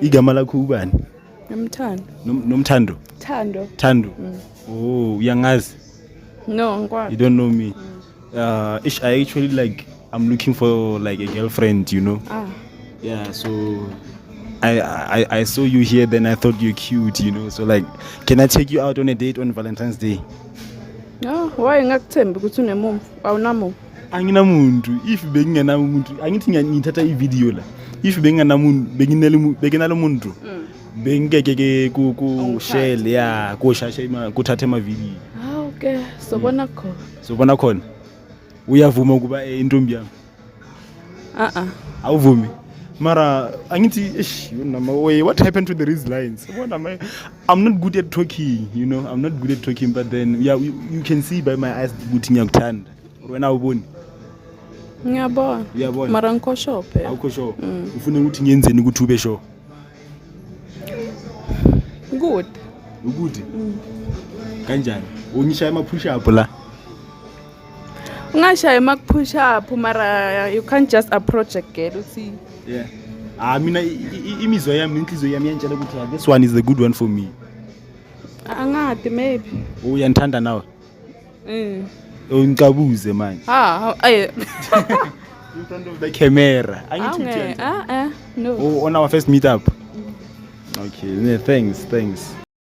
Igama lakho ubani? Nomthando. Nomthando. Thando. Thando. Oh, uyangazi? No, You ngikwazi. don't know me. I actually I'm looking for like a girlfriend, you know. Ah. Yeah, so I saw you here, then I thought you're cute, you know. So like, can I take you out on a date on Valentine's Day? No, why ngakuthembi ukuthi unemuva? Awunamuva. Anginamuntu. If bengingenamuntu, angithi ngithatha i-video la. If bengingenamuntu, benginalo muntu. Bengeke ku share yeah, ku shasha kuthatha ama video. Ah, okay. Sobona khona. So bona khona. Uyavuma ukuba intombi yami? Awuvumi. Mara angithi what happened to the Riz lines? I'm not good at talking, you know. I'm not good at talking, but then yeah, you can see by my eyes ukuthi ngiyakuthanda. Wena awuboni? Ngiyabona. Uyabona? Mara ngikho shop. Awukho sure. Ufuna ukuthi ngiyenzeni ukuthi ube sure? Good. Ukuthi? Kanjani? Ungishaya ama push up la. Ungashaya mak push up mara you can't just approach a girl uthi. Yeah. Mina imizwa yami inhliziyo yami yantshela ukuthi this one is the good one for me. Angadi maybe. Uyanthanda nawe? Ungicabuze manje. In front of the camera. No. On our first meet up. Okay, thanks.